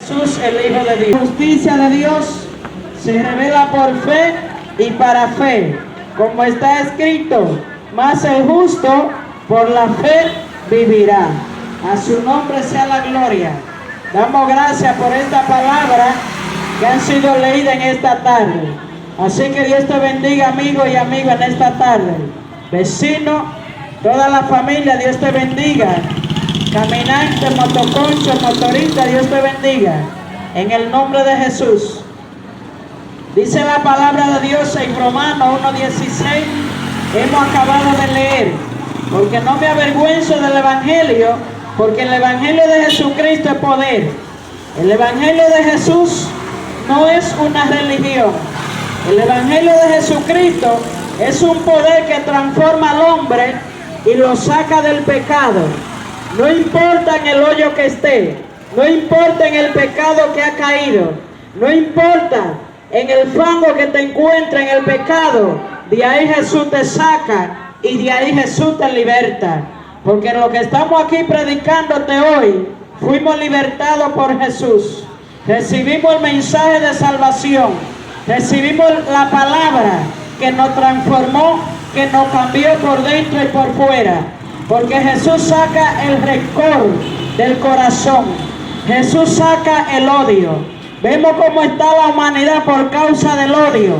Jesús, el Hijo de Dios. La justicia de Dios se revela por fe y para fe, como está escrito, mas el justo por la fe vivirá. A su nombre sea la gloria. Damos gracias por esta palabra que han sido leídas en esta tarde. Así que Dios te bendiga, amigo y amiga, en esta tarde. Vecino, toda la familia, Dios te bendiga. Caminante, motoconcho, motorista, Dios te bendiga. En el nombre de Jesús. Dice la palabra de Dios en Romanos 1:16. Hemos acabado de leer. Porque no me avergüenzo del Evangelio, porque el Evangelio de Jesucristo es poder. El Evangelio de Jesús no es una religión. El Evangelio de Jesucristo es un poder que transforma al hombre y lo saca del pecado. No importa en el hoyo que esté, no importa en el pecado que ha caído, no importa en el fango que te encuentra en el pecado, de ahí Jesús te saca y de ahí Jesús te liberta. Porque en lo que estamos aquí predicándote hoy, fuimos libertados por Jesús. Recibimos el mensaje de salvación, recibimos la palabra que nos transformó, que nos cambió por dentro y por fuera. Porque Jesús saca el rencor del corazón. Jesús saca el odio. Vemos cómo está la humanidad por causa del odio.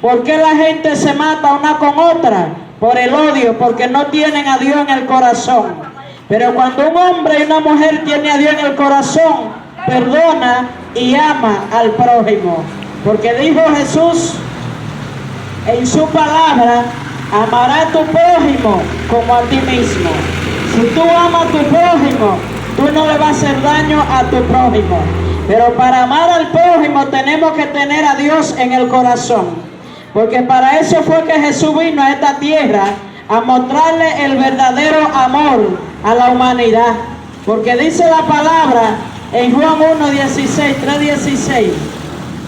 ¿Por qué la gente se mata una con otra? Por el odio, porque no tienen a Dios en el corazón. Pero cuando un hombre y una mujer tienen a Dios en el corazón, perdona y ama al prójimo. Porque dijo Jesús en su palabra: amará a tu prójimo como a ti mismo. Si tú amas a tu prójimo, tú no le vas a hacer daño a tu prójimo. Pero para amar al prójimo tenemos que tener a Dios en el corazón. Porque para eso fue que Jesús vino a esta tierra, a mostrarle el verdadero amor a la humanidad. Porque dice la palabra en Juan 3:16,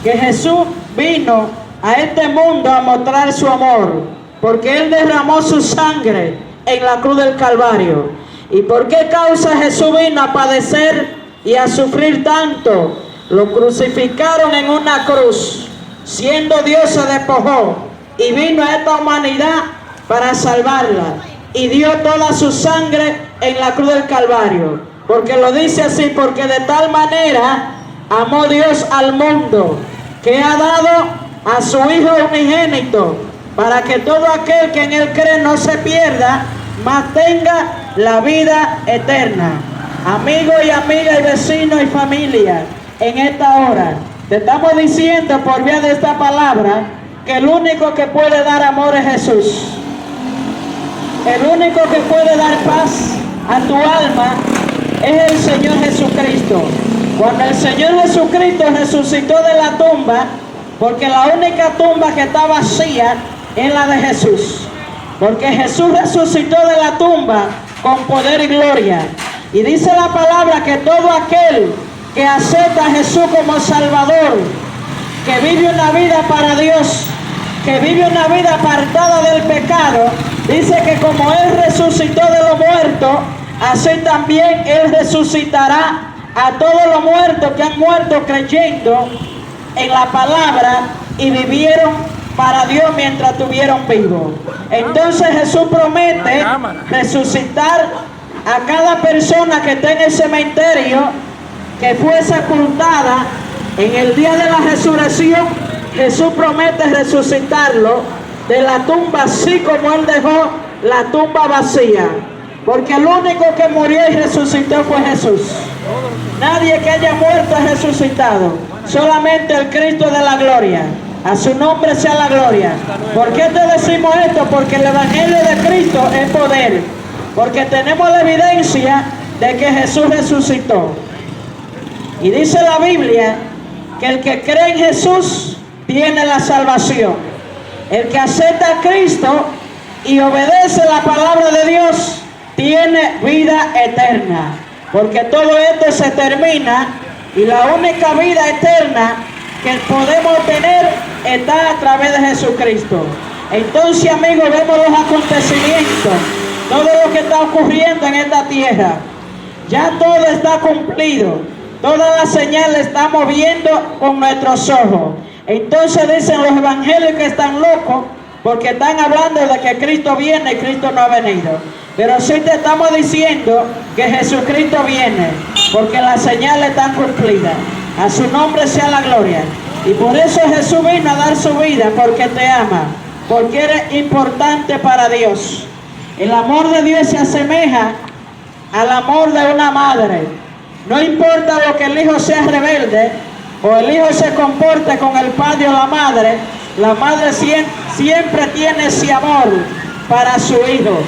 que Jesús vino a este mundo a mostrar su amor. Porque Él derramó su sangre en la cruz del Calvario. ¿Y por qué causa Jesús vino a padecer y a sufrir tanto? Lo crucificaron en una cruz. Siendo Dios se despojó y vino a esta humanidad para salvarla. Y dio toda su sangre en la cruz del Calvario. Porque lo dice así: porque de tal manera amó Dios al mundo, que ha dado a su Hijo unigénito, para que todo aquel que en Él cree no se pierda, mas tenga la vida eterna. Amigo y amiga y vecino y familia, en esta hora te estamos diciendo por vía de esta palabra que el único que puede dar amor es Jesús. El único que puede dar paz a tu alma es el Señor Jesucristo. Cuando el Señor Jesucristo resucitó de la tumba, porque la única tumba que está vacía es la de Jesús. Porque Jesús resucitó de la tumba con poder y gloria. Y dice la palabra que todo aquel que acepta a Jesús como Salvador, que vive una vida para Dios, que vive una vida apartada del pecado, dice que como Él resucitó de los muertos, así también Él resucitará a todos los muertos que han muerto creyendo en la palabra y vivieron para Dios mientras estuvieron vivos. Entonces Jesús promete resucitar a cada persona que esté en el cementerio, que fue sepultada en el día de la resurrección. Jesús promete resucitarlo de la tumba, así como Él dejó la tumba vacía. Porque el único que murió y resucitó fue Jesús. Nadie que haya muerto ha resucitado, solamente el Cristo de la gloria. A su nombre sea la gloria. ¿Por qué te decimos esto? Porque el Evangelio de Cristo es poder. Porque tenemos la evidencia de que Jesús resucitó. Y dice la Biblia que el que cree en Jesús tiene la salvación. El que acepta a Cristo y obedece la palabra de Dios tiene vida eterna. Porque todo esto se termina y la única vida eterna que podemos tener está a través de Jesucristo. Entonces, amigos, vemos los acontecimientos, todo lo que está ocurriendo en esta tierra. Ya todo está cumplido. Todas las señales estamos viendo con nuestros ojos. Entonces dicen los evangelios que están locos porque están hablando de que Cristo viene y Cristo no ha venido. Pero sí te estamos diciendo que Jesucristo viene, porque las señales están cumplidas. A su nombre sea la gloria. Y por eso Jesús vino a dar su vida, porque te ama, porque eres importante para Dios. El amor de Dios se asemeja al amor de una madre. No importa lo que el hijo sea rebelde o el hijo se comporte con el padre o la madre siempre tiene ese amor para su hijo.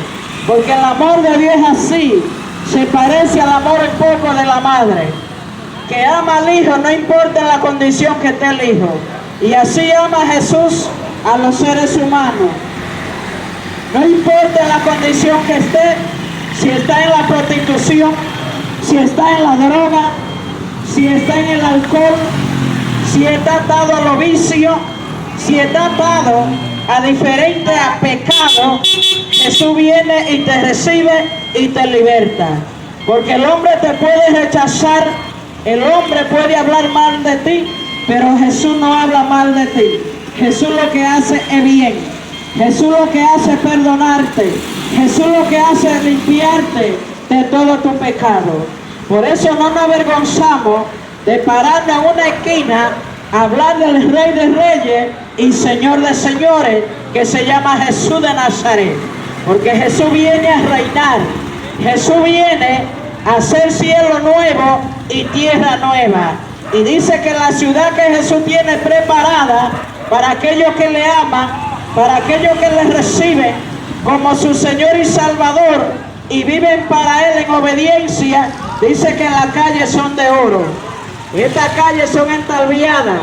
Porque el amor de Dios es así, se parece al amor un poco de la madre, que ama al hijo no importa la condición que esté el hijo. Y así ama Jesús a los seres humanos. No importa la condición que esté, si está en la prostitución, si está en la droga, si está en el alcohol, si está atado a los vicios, si está atado a diferentes pecados, Jesús viene y te recibe y te liberta. Porque el hombre te puede rechazar, el hombre puede hablar mal de ti, pero Jesús no habla mal de ti. Jesús lo que hace es bien. Jesús lo que hace es perdonarte. Jesús lo que hace es limpiarte de todo tu pecado. Por eso no nos avergonzamos de pararnos en una esquina a hablar del Rey de Reyes y Señor de Señores, que se llama Jesús de Nazaret. Porque Jesús viene a reinar. Jesús viene a hacer cielo nuevo y tierra nueva. Y dice que la ciudad que Jesús tiene preparada para aquellos que le aman, para aquellos que le reciben como su Señor y Salvador y viven para Él en obediencia, dice que las calles son de oro. Estas calles son entalviadas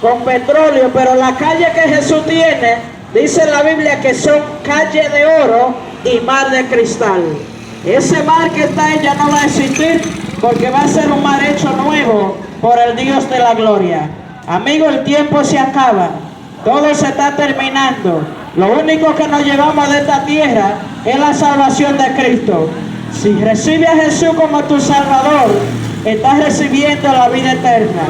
con petróleo, pero la calle que Jesús tiene, dice la Biblia que son calles de oro y mar de cristal. Ese mar que está ahí ya no va a existir, porque va a ser un mar hecho nuevo por el Dios de la gloria. Amigo, el tiempo se acaba, todo se está terminando. Lo único que nos llevamos de esta tierra es la salvación de Cristo. Si recibes a Jesús como tu Salvador, estás recibiendo la vida eterna.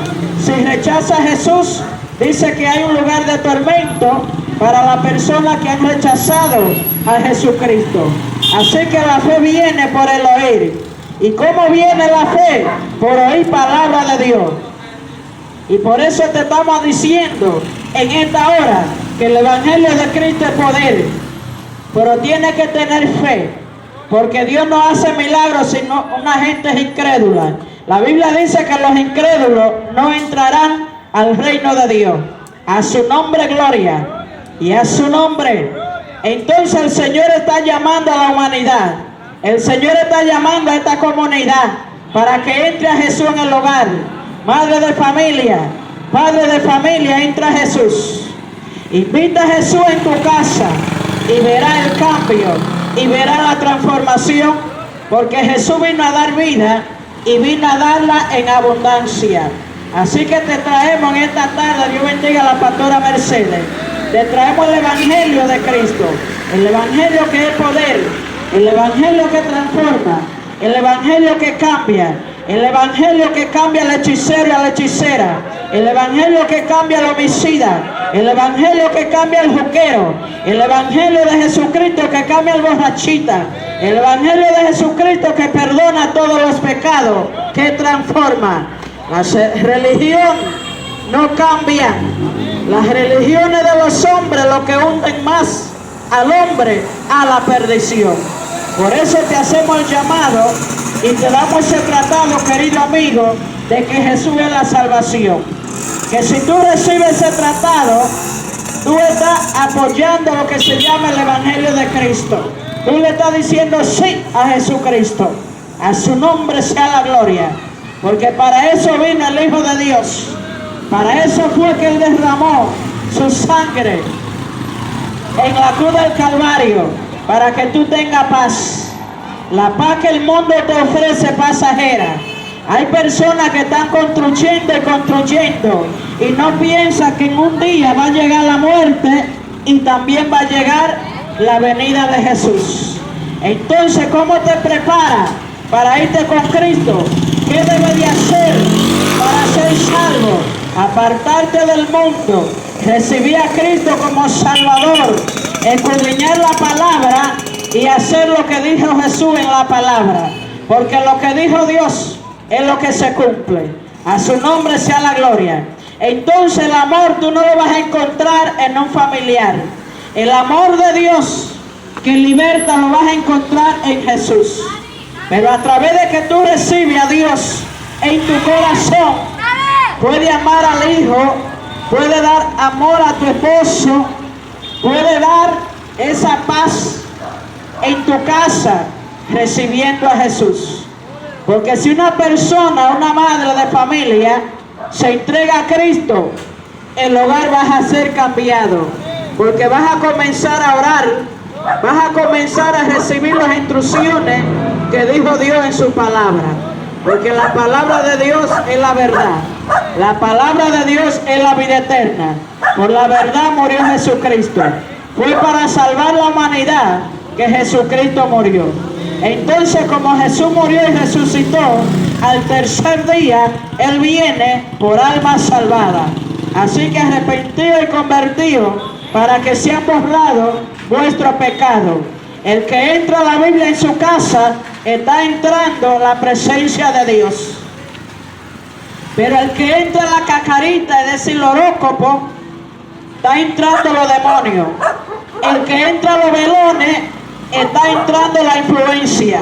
Si rechazas a Jesús, dice que hay un lugar de tormento para las personas que han rechazado a Jesucristo. Así que la fe viene por el oír. ¿Y cómo viene la fe? Por oír palabra de Dios. Y por eso te estamos diciendo en esta hora que el Evangelio de Cristo es poder. Pero tiene que tener fe, porque Dios no hace milagros sino una gente es incrédula. La Biblia dice que los incrédulos no entrarán al reino de Dios. A su nombre gloria y a su nombre. Entonces el Señor está llamando a la humanidad. El Señor está llamando a esta comunidad para que entre a Jesús en el hogar. Madre de familia, padre de familia, entra a Jesús. Invita a Jesús en tu casa y verá el cambio y verá la transformación, porque Jesús vino a dar vida y vino a darla en abundancia. Así que te traemos en esta tarde, Dios bendiga a la pastora Mercedes, te traemos el Evangelio de Cristo, el Evangelio que es poder, el Evangelio que transforma, el Evangelio que cambia, el Evangelio que cambia al hechicero y a la hechicera, el Evangelio que cambia al homicida, el Evangelio que cambia al juquero, el Evangelio de Jesucristo que cambia al borrachita, el Evangelio de Jesucristo que perdona todos los pecados, que transforma. La religión no cambia. Las religiones de los hombres lo que hunden más al hombre a la perdición. Por eso te hacemos el llamado y te damos ese tratado, querido amigo, de que Jesús es la salvación. Que si tú recibes ese tratado, tú estás apoyando lo que se llama el Evangelio de Cristo. Tú le estás diciendo sí a Jesucristo. A su nombre sea la gloria. Porque para eso vino el Hijo de Dios. Para eso fue que Él derramó su sangre en la cruz del Calvario, para que tú tengas paz. La paz que el mundo te ofrece pasajera. Hay personas que están construyendo y construyendo y no piensan que en un día va a llegar la muerte y también va a llegar la venida de Jesús. Entonces, ¿cómo te preparas para irte con Cristo? ¿Qué debe de hacer para ser salvo? Apartarte del mundo, recibir a Cristo como Salvador, escudriñar la palabra y hacer lo que dijo Jesús en la palabra. Porque lo que dijo Dios es lo que se cumple. A su nombre sea la gloria. Entonces el amor tú no lo vas a encontrar en un familiar. El amor de Dios que liberta lo vas a encontrar en Jesús. Pero a través de que tú recibes a Dios en tu corazón, puede amar al hijo, puede dar amor a tu esposo, puede dar esa paz en tu casa recibiendo a Jesús. Porque si una persona, una madre de familia se entrega a Cristo, el hogar va a ser cambiado, porque vas a comenzar a orar, vas a comenzar a recibir las instrucciones que dijo Dios en su palabra. Porque la palabra de Dios es la verdad. La palabra de Dios es la vida eterna. Por la verdad murió Jesucristo. Fue para salvar la humanidad que Jesucristo murió. Entonces, como Jesús murió y resucitó, al tercer día Él viene por almas salvadas. Así que arrepentido y convertido para que sean borrados vuestros pecados. El que entra a la Biblia en su casa está entrando la presencia de Dios. Pero el que entra a la cacarita, es decir, el horóscopo, está entrando los demonios. El que entra a los velones, está entrando la influencia.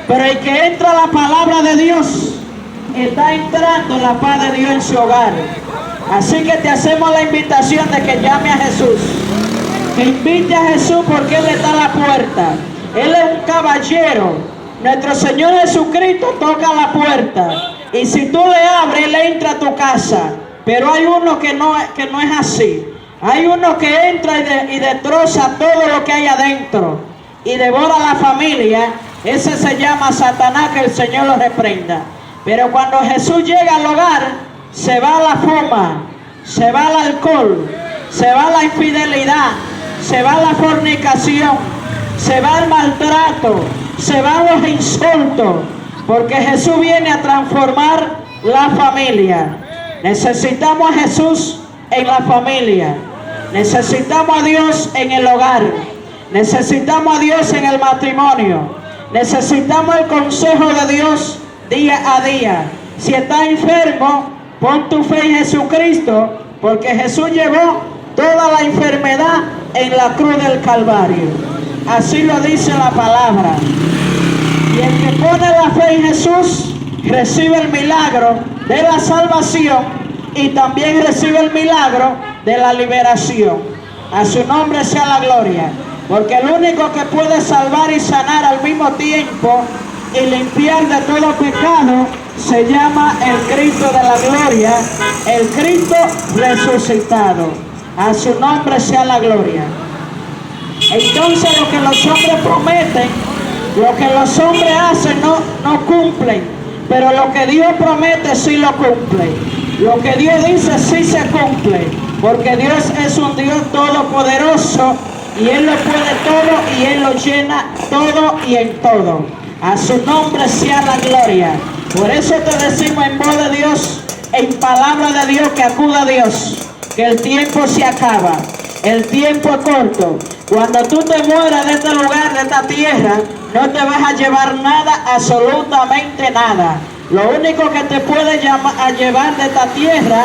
Pero el que entra a la palabra de Dios, está entrando la paz de Dios en su hogar. Así que te hacemos la invitación de que llame a Jesús. Que invite a Jesús porque Él está a la puerta. Él es un caballero. Nuestro Señor Jesucristo toca la puerta. Y si tú le abres, Él entra a tu casa. Pero hay uno que no es así. Hay uno que entra y destroza todo lo que hay adentro. Y devora la familia. Ese se llama Satanás, que el Señor lo reprenda. Pero cuando Jesús llega al hogar, se va la fuma, se va el alcohol, se va la infidelidad, se va la fornicación, se va el maltrato, se van los insultos, porque Jesús viene a transformar la familia. Necesitamos a Jesús en la familia, necesitamos a Dios en el hogar, necesitamos a Dios en el matrimonio, necesitamos el consejo de Dios día a día. Si estás enfermo, pon tu fe en Jesucristo, porque Jesús llevó toda la enfermedad en la cruz del Calvario. Así lo dice la palabra. Y el que pone la fe en Jesús recibe el milagro de la salvación y también recibe el milagro de la liberación. A su nombre sea la gloria. Porque el único que puede salvar y sanar al mismo tiempo y limpiar de todo pecado se llama el Cristo de la gloria, el Cristo resucitado. A su nombre sea la gloria. Entonces lo que los hombres prometen, lo que los hombres hacen no cumplen, pero lo que Dios promete sí lo cumple. Lo que Dios dice sí se cumple, porque Dios es un Dios todopoderoso y Él lo puede todo y Él lo llena todo y en todo. A su nombre sea la gloria. Por eso te decimos en voz de Dios, en palabra de Dios, que acuda a Dios, que el tiempo se acaba, el tiempo es corto. Cuando tú te mueras de este lugar, de esta tierra, no te vas a llevar nada, absolutamente nada. Lo único que te puede llevar de esta tierra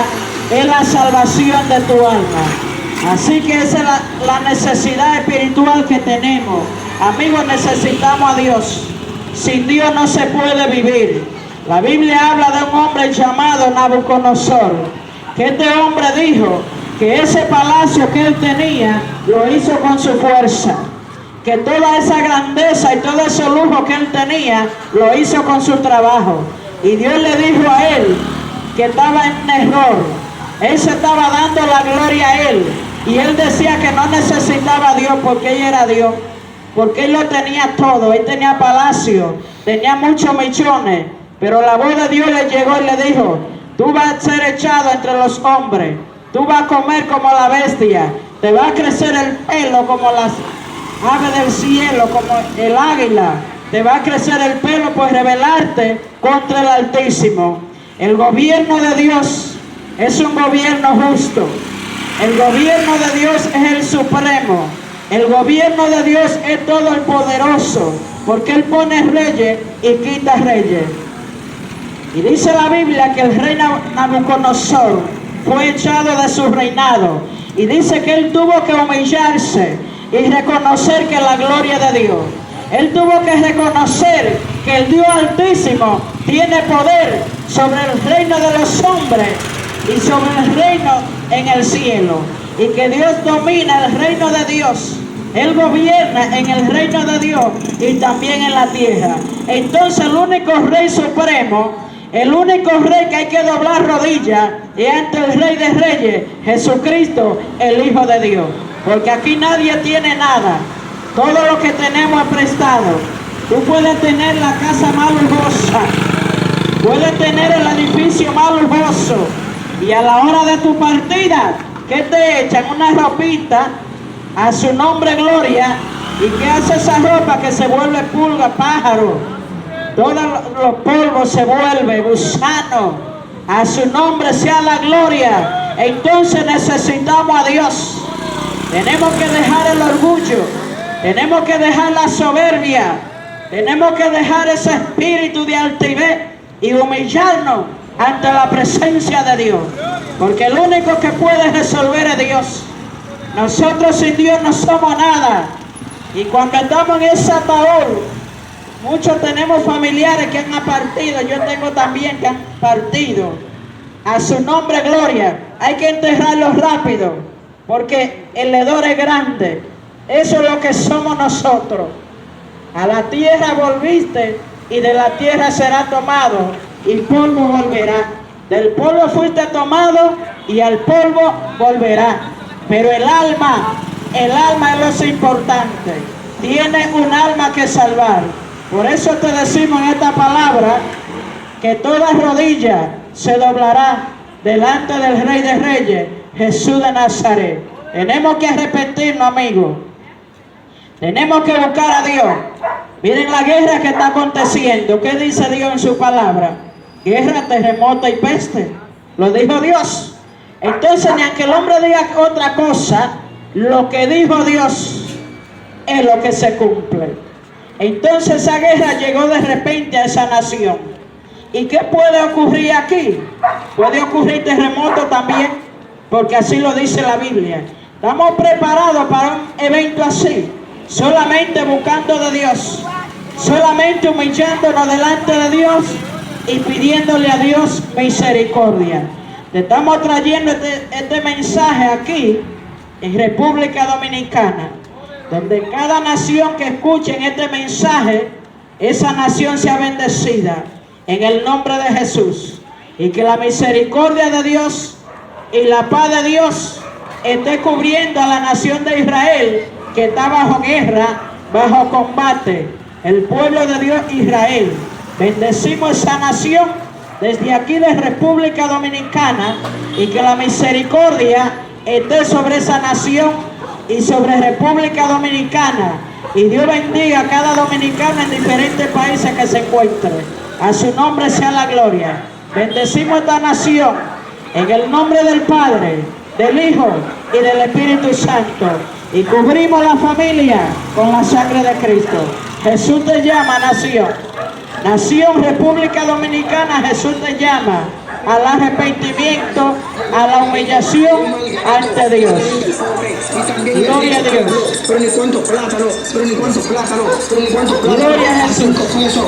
es la salvación de tu alma. Así que esa es la necesidad espiritual que tenemos. Amigos, necesitamos a Dios. Sin Dios no se puede vivir. La Biblia habla de un hombre llamado Nabucodonosor, que este hombre dijo que ese palacio que él tenía lo hizo con su fuerza, que toda esa grandeza y todo ese lujo que él tenía lo hizo con su trabajo. Y Dios le dijo a él que estaba en un error. Él se estaba dando la gloria a él y él decía que no necesitaba a Dios porque él era Dios, porque él lo tenía todo. Él tenía palacio, tenía muchos millones. Pero la voz de Dios le llegó y le dijo: tú vas a ser echado entre los hombres, tú vas a comer como la bestia, te va a crecer el pelo como las aves del cielo, como el águila, te va a crecer el pelo por rebelarte contra el Altísimo. El gobierno de Dios es un gobierno justo. El gobierno de Dios es el supremo. El gobierno de Dios es todo el poderoso, porque Él pone reyes y quita reyes. Y dice la Biblia que el rey Nabucodonosor fue echado de su reinado. Y dice que él tuvo que humillarse y reconocer que la gloria de Dios. Él tuvo que reconocer que el Dios Altísimo tiene poder sobre el reino de los hombres y sobre el reino en el cielo. Y que Dios domina el reino de Dios. Él gobierna en el reino de Dios y también en la tierra. Entonces el único rey supremo, el único rey que hay que doblar rodillas es ante el Rey de Reyes, Jesucristo, el Hijo de Dios. Porque aquí nadie tiene nada. Todo lo que tenemos es prestado. Tú puedes tener la casa más lujosa, puedes tener el edificio más lujoso, y a la hora de tu partida, ¿qué te echan? Una ropita a su nombre gloria. ¿Y qué hace esa ropa? Que se vuelve pulga, pájaro. Todos los polvos se vuelven gusano. A su nombre sea la gloria. Entonces necesitamos a Dios. Tenemos que dejar el orgullo. Tenemos que dejar la soberbia. Tenemos que dejar ese espíritu de altivez y humillarnos ante la presencia de Dios. Porque el único que puede resolver es Dios. Nosotros sin Dios no somos nada. Y cuando estamos en ese ataúd, muchos tenemos familiares que han partido. Yo tengo también que han partido. A su nombre gloria. Hay que enterrarlos rápido, porque el hedor es grande. Eso es lo que somos nosotros. A la tierra volviste y de la tierra será tomado y polvo volverá. Del polvo fuiste tomado y al polvo volverá. Pero el alma es lo importante. Tiene un alma que salvar. Por eso te decimos en esta palabra que toda rodilla se doblará delante del Rey de Reyes, Jesús de Nazaret. Tenemos que arrepentirnos, amigos. Tenemos que buscar a Dios. Miren la guerra que está aconteciendo. ¿Qué dice Dios en su palabra? Guerra, terremoto y peste. Lo dijo Dios. Entonces, ni aunque el hombre diga otra cosa, lo que dijo Dios es lo que se cumple. Entonces esa guerra llegó de repente a esa nación. ¿Y qué puede ocurrir aquí? Puede ocurrir terremoto también, porque así lo dice la Biblia. Estamos preparados para un evento así, solamente buscando de Dios, solamente humillándonos delante de Dios y pidiéndole a Dios misericordia. Te estamos trayendo este mensaje aquí en República Dominicana, donde cada nación que escuche este mensaje, esa nación sea bendecida en el nombre de Jesús. Y que la misericordia de Dios y la paz de Dios esté cubriendo a la nación de Israel, que está bajo guerra, bajo combate. El pueblo de Dios, Israel. Bendecimos esa nación desde aquí de República Dominicana, y que la misericordia esté sobre esa nación y sobre República Dominicana. Y Dios bendiga a cada dominicano en diferentes países que se encuentre. A su nombre sea la gloria. Bendecimos esta nación en el nombre del Padre, del Hijo y del Espíritu Santo. Y cubrimos la familia con la sangre de Cristo. Jesús te llama, nación. Nación República Dominicana, Jesús te llama al arrepentimiento, a la humillación ante Dios. Gloria a Dios. Pero ni cuánto plátano, pero ni cuánto plátano, pero ni cuánto plátano. Gloria a Jesús.